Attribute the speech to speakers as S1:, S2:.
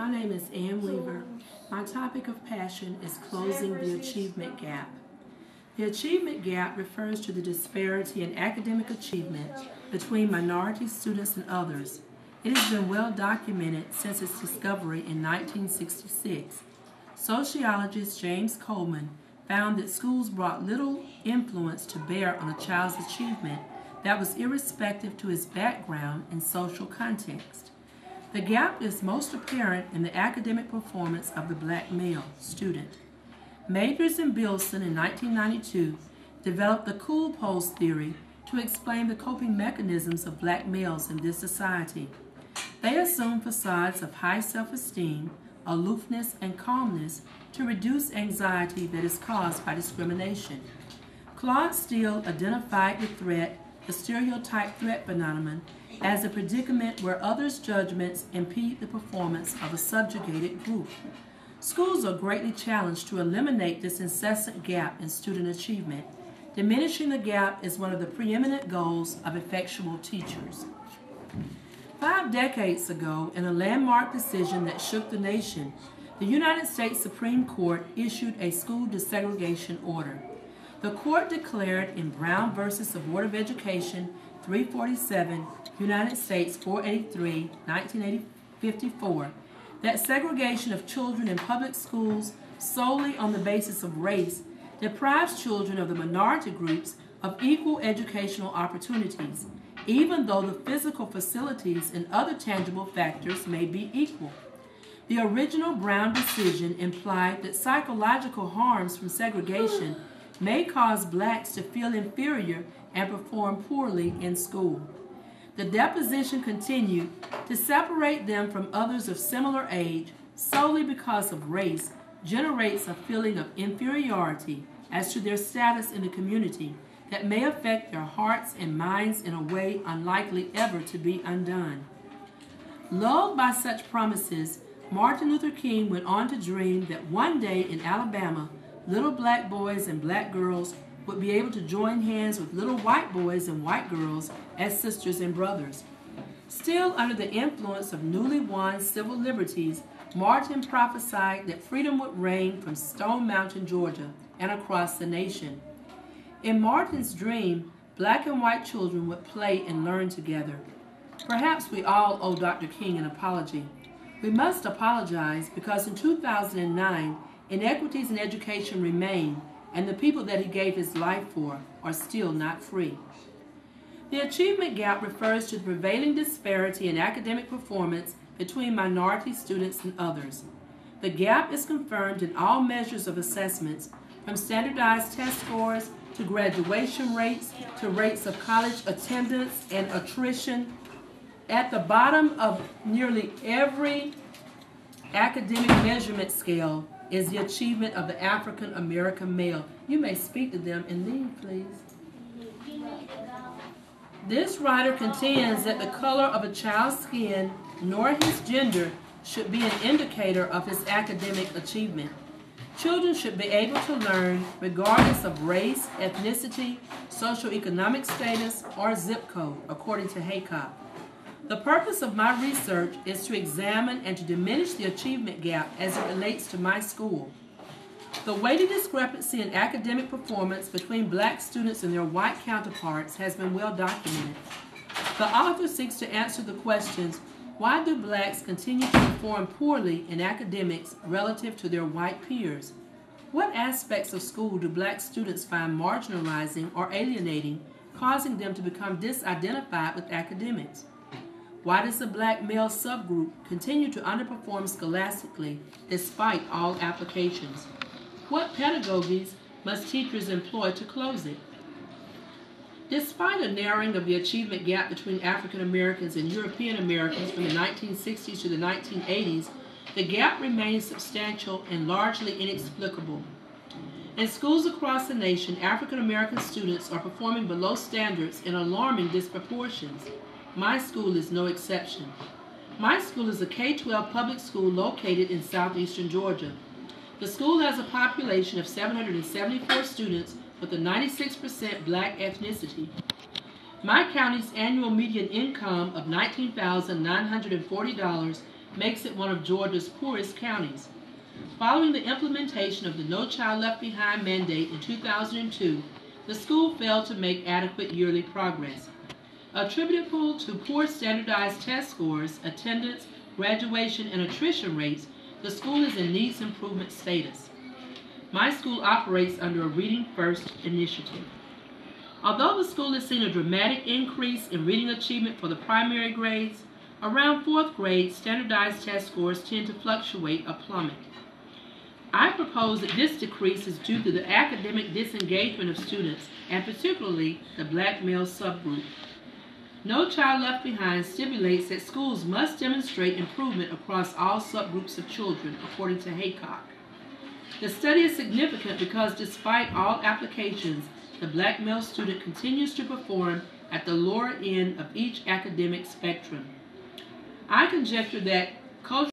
S1: My name is Ann Weaver. My topic of passion is closing the achievement gap. The achievement gap refers to the disparity in academic achievement between minority students and others. It has been well documented since its discovery in 1966. Sociologist James Coleman found that schools brought little influence to bear on a child's achievement that was irrespective to his background and social context. The gap is most apparent in the academic performance of the black male student. Majors and Bilson in 1992 developed the cool pose theory to explain the coping mechanisms of black males in this society. They assume facades of high self-esteem, aloofness, and calmness to reduce anxiety that is caused by discrimination. Claude Steele identified the stereotype threat phenomenon, as a predicament where others' judgments impede the performance of a subjugated group. Schools are greatly challenged to eliminate this incessant gap in student achievement. Diminishing the gap is one of the preeminent goals of effectual teachers. 5 decades ago, in a landmark decision that shook the nation, the United States Supreme Court issued a school desegregation order. The court declared in Brown v. the Board of Education 347, United States 483, 1954, that segregation of children in public schools solely on the basis of race deprives children of the minority groups of equal educational opportunities, even though the physical facilities and other tangible factors may be equal. The original Brown decision implied that psychological harms from segregation may cause blacks to feel inferior and perform poorly in school. The deposition continued to separate them from others of similar age solely because of race generates a feeling of inferiority as to their status in the community that may affect their hearts and minds in a way unlikely ever to be undone. Lulled by such promises, Martin Luther King went on to dream that one day in Alabama, little black boys and black girls would be able to join hands with little white boys and white girls as sisters and brothers. Still under the influence of newly won civil liberties, Martin prophesied that freedom would reign from Stone Mountain, Georgia, and across the nation. In Martin's dream, black and white children would play and learn together. Perhaps we all owe Dr. King an apology. We must apologize because in 2009, inequities in education remain, and the people that he gave his life for are still not free. The achievement gap refers to the prevailing disparity in academic performance between minority students and others. The gap is confirmed in all measures of assessments, from standardized test scores to graduation rates to rates of college attendance and attrition. At the bottom of nearly every academic measurement scale is the achievement of the African American male. You may speak to them and leave, please. This writer contends that the color of a child's skin nor his gender should be an indicator of his academic achievement. Children should be able to learn regardless of race, ethnicity, socioeconomic status, or zip code, according to Haycock. The purpose of my research is to examine and to diminish the achievement gap as it relates to my school. The weighty discrepancy in academic performance between black students and their white counterparts has been well documented. The author seeks to answer the questions, why do blacks continue to perform poorly in academics relative to their white peers? What aspects of school do black students find marginalizing or alienating, causing them to become disidentified with academics? Why does the black male subgroup continue to underperform scholastically despite all applications? What pedagogies must teachers employ to close it? Despite a narrowing of the achievement gap between African Americans and European Americans from the 1960s to the 1980s, the gap remains substantial and largely inexplicable. In schools across the nation, African American students are performing below standards in alarming disproportions. My school is no exception. My school is a K-12 public school located in southeastern Georgia. The school has a population of 774 students with a 96% black ethnicity. My county's annual median income of $19,940 makes it one of Georgia's poorest counties. Following the implementation of the No Child Left Behind mandate in 2002, the school failed to make adequate yearly progress. Attributable to poor standardized test scores, attendance, graduation, and attrition rates, the school is in needs improvement status. My school operates under a Reading First initiative. Although the school has seen a dramatic increase in reading achievement for the primary grades, around 4th grade, standardized test scores tend to fluctuate or plummet. I propose that this decrease is due to the academic disengagement of students, and particularly the black male subgroup. No Child Left Behind stipulates that schools must demonstrate improvement across all subgroups of children, according to Haycock. The study is significant because despite all applications, the black male student continues to perform at the lower end of each academic spectrum. I conjecture that cultural